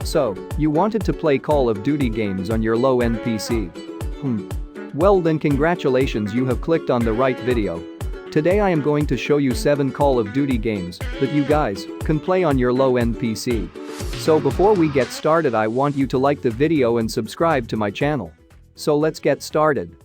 So, you wanted to play Call of Duty games on your low-end PC? Well then congratulations, you have clicked on the right video. Today I am going to show you 7 Call of Duty games that you guys can play on your low-end PC. So before we get started, I want you to like the video and subscribe to my channel. So let's get started.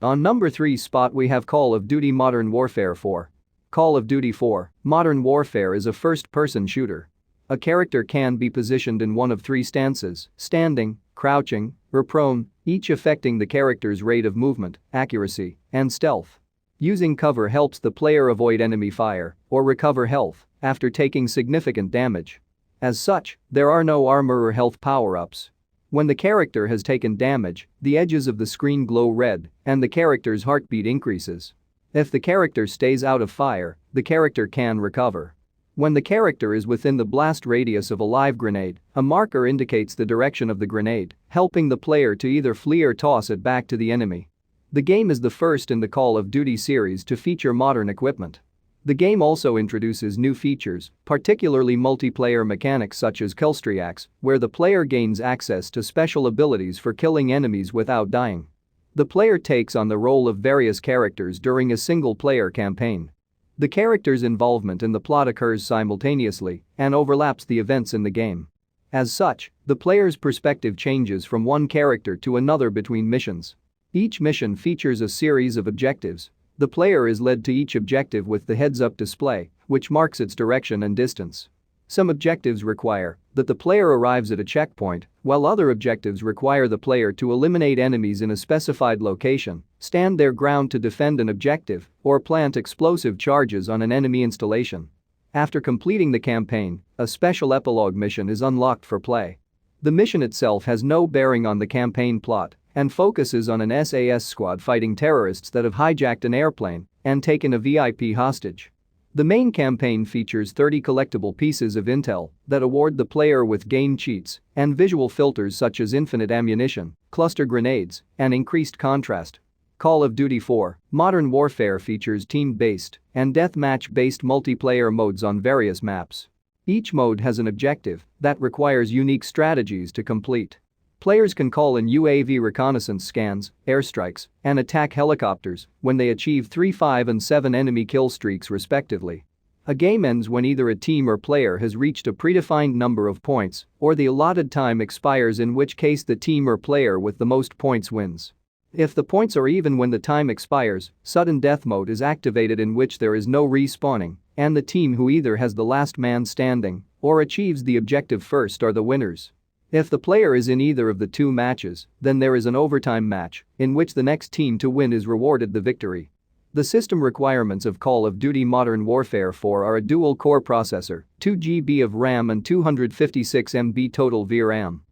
On number 3 spot we have Call of Duty Modern Warfare 4. Call of Duty 4 Modern Warfare is a first-person shooter. A character can be positioned in one of 3 stances: standing, crouching, or prone, each affecting the character's rate of movement, accuracy, and stealth. Using cover helps the player avoid enemy fire or recover health after taking significant damage. As such, there are no armor or health power-ups. When the character has taken damage, the edges of the screen glow red and the character's heartbeat increases. If the character stays out of fire, the character can recover. When the character is within the blast radius of a live grenade, a marker indicates the direction of the grenade, helping the player to either flee or toss it back to the enemy. The game is the first in the Call of Duty series to feature modern equipment. The game also introduces new features, particularly multiplayer mechanics such as killstreaks, where the player gains access to special abilities for killing enemies without dying. The player takes on the role of various characters during a single-player campaign. The character's involvement in the plot occurs simultaneously and overlaps the events in the game. As such, the player's perspective changes from one character to another between missions. Each mission features a series of objectives. The player is led to each objective with the heads-up display, which marks its direction and distance. Some objectives require that the player arrives at a checkpoint, while other objectives require the player to eliminate enemies in a specified location, stand their ground to defend an objective, or plant explosive charges on an enemy installation. After completing the campaign, a special epilogue mission is unlocked for play. The mission itself has no bearing on the campaign plot and focuses on an SAS squad fighting terrorists that have hijacked an airplane and taken a VIP hostage. The main campaign features 30 collectible pieces of intel that award the player with game cheats and visual filters such as infinite ammunition, cluster grenades, and increased contrast. Call of Duty 4 Modern Warfare features team-based and deathmatch-based multiplayer modes on various maps. Each mode has an objective that requires unique strategies to complete. Players can call in UAV reconnaissance scans, airstrikes, and attack helicopters when they achieve 3, 5, and 7 enemy kill streaks respectively. A game ends when either a team or player has reached a predefined number of points or the allotted time expires, in which case the team or player with the most points wins. If the points are even when the time expires, sudden death mode is activated, in which there is no respawning, and the team who either has the last man standing or achieves the objective first are the winners. If the player is in either of the 2 matches, then there is an overtime match, in which the next team to win is rewarded the victory. The system requirements of Call of Duty Modern Warfare 4 are a dual-core processor, 2 GB of RAM and 256 MB total VRAM.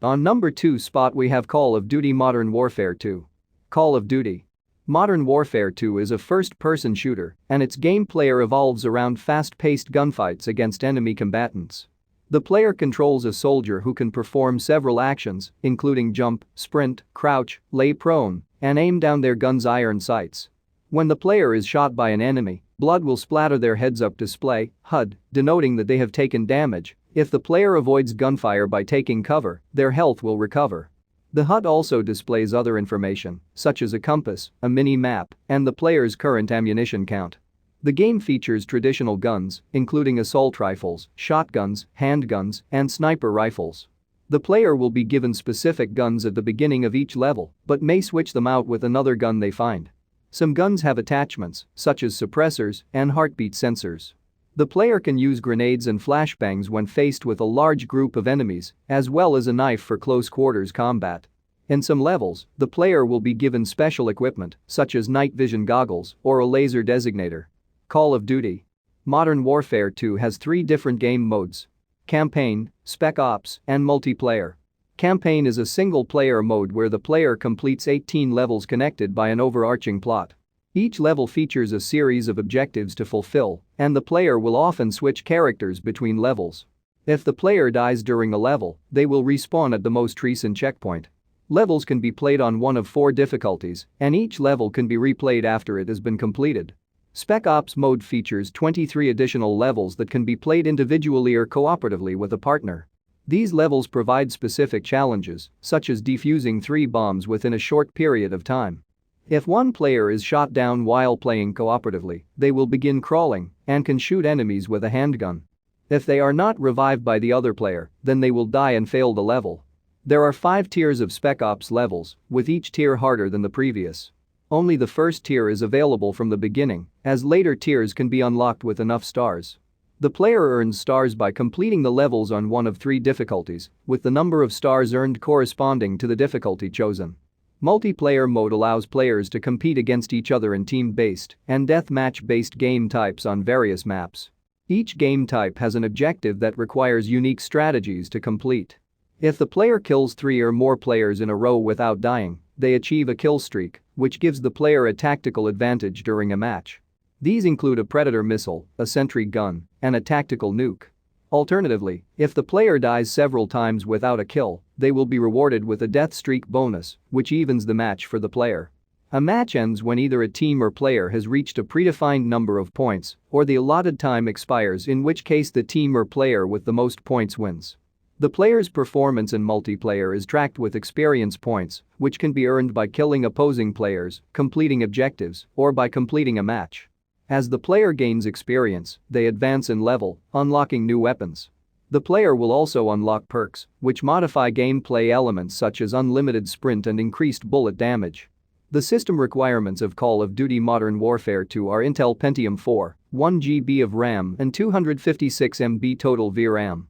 On number 2 spot we have Call of Duty Modern Warfare 2. Call of Duty Modern Warfare 2 is a first-person shooter, and its gameplay revolves around fast-paced gunfights against enemy combatants. The player controls a soldier who can perform several actions, including jump, sprint, crouch, lay prone, and aim down their gun's iron sights. When the player is shot by an enemy, blood will splatter their heads-up display, HUD, denoting that they have taken damage. If the player avoids gunfire by taking cover, their health will recover. The HUD also displays other information, such as a compass, a mini-map, and the player's current ammunition count. The game features traditional guns, including assault rifles, shotguns, handguns, and sniper rifles. The player will be given specific guns at the beginning of each level, but may switch them out with another gun they find. Some guns have attachments, such as suppressors and heartbeat sensors. The player can use grenades and flashbangs when faced with a large group of enemies, as well as a knife for close-quarters combat. In some levels, the player will be given special equipment, such as night vision goggles or a laser designator. Call of Duty Modern Warfare 2 has 3 different game modes: Campaign, Spec Ops, and Multiplayer. Campaign is a single-player mode where the player completes 18 levels connected by an overarching plot. Each level features a series of objectives to fulfill, and the player will often switch characters between levels. If the player dies during a level, they will respawn at the most recent checkpoint. Levels can be played on one of 4 difficulties, and each level can be replayed after it has been completed. Spec Ops mode features 23 additional levels that can be played individually or cooperatively with a partner. These levels provide specific challenges, such as defusing 3 bombs within a short period of time. If one player is shot down while playing cooperatively, they will begin crawling and can shoot enemies with a handgun. If they are not revived by the other player, then they will die and fail the level. There are 5 tiers of Spec Ops levels, with each tier harder than the previous. Only the first tier is available from the beginning, as later tiers can be unlocked with enough stars. The player earns stars by completing the levels on one of 3 difficulties, with the number of stars earned corresponding to the difficulty chosen. Multiplayer mode allows players to compete against each other in team-based and deathmatch-based game types on various maps. Each game type has an objective that requires unique strategies to complete. If the player kills 3 or more players in a row without dying, they achieve a kill streak, which gives the player a tactical advantage during a match. These include a Predator missile, a sentry gun, and a tactical nuke. Alternatively, if the player dies several times without a kill, they will be rewarded with a death streak bonus, which evens the match for the player. A match ends when either a team or player has reached a predefined number of points, or the allotted time expires, in which case the team or player with the most points wins. The player's performance in multiplayer is tracked with experience points, which can be earned by killing opposing players, completing objectives, or by completing a match. As the player gains experience, they advance in level, unlocking new weapons. The player will also unlock perks, which modify gameplay elements such as unlimited sprint and increased bullet damage. The system requirements of Call of Duty Modern Warfare 2 are Intel Pentium 4, 1 GB of RAM and 256 MB total VRAM.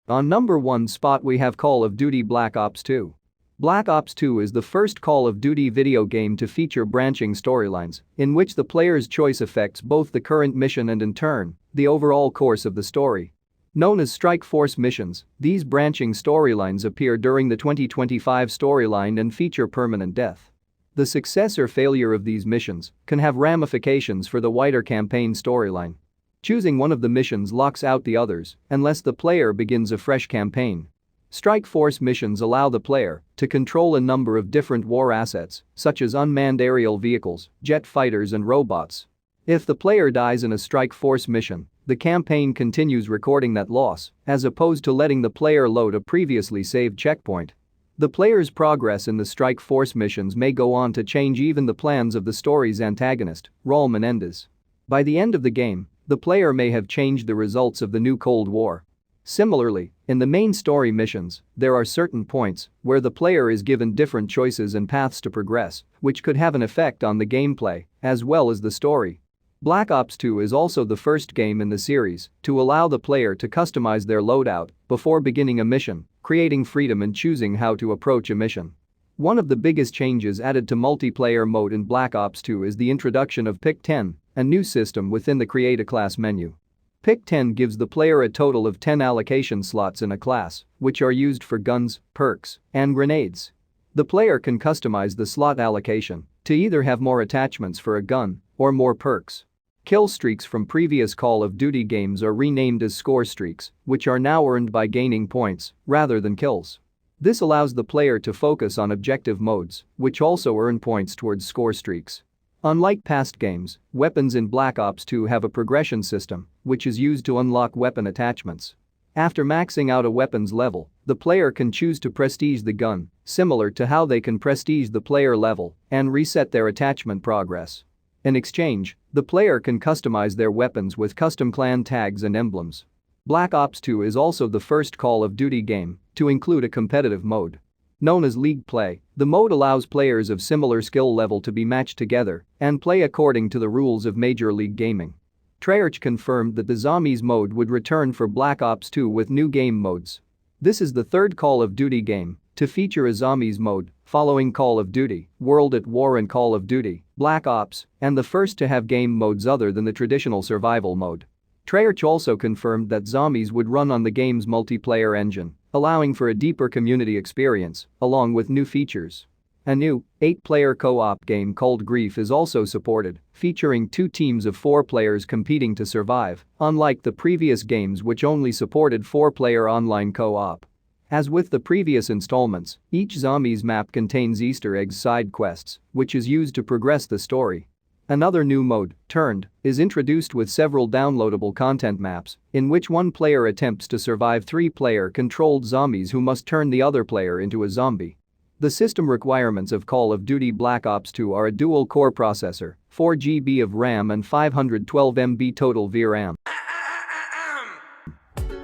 On number 1 spot we have Call of Duty Black Ops 2. Black Ops 2 is the first Call of Duty video game to feature branching storylines, in which the player's choice affects both the current mission and in turn, the overall course of the story. Known as Strike Force missions, these branching storylines appear during the 2025 storyline and feature permanent death. The success or failure of these missions can have ramifications for the wider campaign storyline. Choosing one of the missions locks out the others unless the player begins a fresh campaign. Strike Force missions allow the player to control a number of different war assets, such as unmanned aerial vehicles, jet fighters and robots. If the player dies in a Strike Force mission, the campaign continues recording that loss, as opposed to letting the player load a previously saved checkpoint. The player's progress in the Strike Force missions may go on to change even the plans of the story's antagonist, Raul Menendez. By the end of the game, the player may have changed the results of the new Cold War. Similarly, in the main story missions, there are certain points where the player is given different choices and paths to progress, which could have an effect on the gameplay, as well as the story. Black Ops 2 is also the first game in the series to allow the player to customize their loadout before beginning a mission, creating freedom in choosing how to approach a mission. One of the biggest changes added to multiplayer mode in Black Ops 2 is the introduction of Pick 10, a new system within the Create a Class menu. Pick 10 gives the player a total of 10 allocation slots in a class, which are used for guns, perks, and grenades. The player can customize the slot allocation to either have more attachments for a gun or more perks. Kill streaks from previous Call of Duty games are renamed as score streaks, which are now earned by gaining points rather than kills. This allows the player to focus on objective modes, which also earn points towards score streaks. Unlike past games, weapons in Black Ops 2 have a progression system, which is used to unlock weapon attachments. After maxing out a weapon's level, the player can choose to prestige the gun, similar to how they can prestige the player level and reset their attachment progress. In exchange, the player can customize their weapons with custom clan tags and emblems. Black Ops 2 is also the first Call of Duty game to include a competitive mode. Known as League Play, the mode allows players of similar skill level to be matched together and play according to the rules of Major League Gaming. Treyarch confirmed that the Zombies mode would return for Black Ops 2 with new game modes. This is the third Call of Duty game to feature a Zombies mode, following Call of Duty, World at War and Call of Duty, Black Ops, and the first to have game modes other than the traditional survival mode. Treyarch also confirmed that Zombies would run on the game's multiplayer engine, allowing for a deeper community experience, along with new features. A new 8-player co-op game called Grief is also supported, featuring 2 teams of 4 players competing to survive, unlike the previous games which only supported 4-player online co-op. As with the previous installments, each zombies map contains Easter eggs side quests, which is used to progress the story. Another new mode, Turned, is introduced with several downloadable content maps, in which one player attempts to survive three player-controlled zombies who must turn the other player into a zombie. The system requirements of Call of Duty Black Ops 2 are a dual-core processor, 4 GB of RAM and 512 MB total VRAM.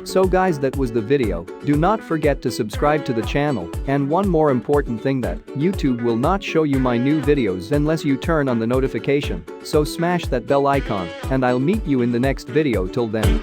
So guys, that was the video. Do not forget to subscribe to the channel, and one more important thing, that YouTube will not show you my new videos unless you turn on the notification, so smash that bell icon and I'll meet you in the next video. Till then.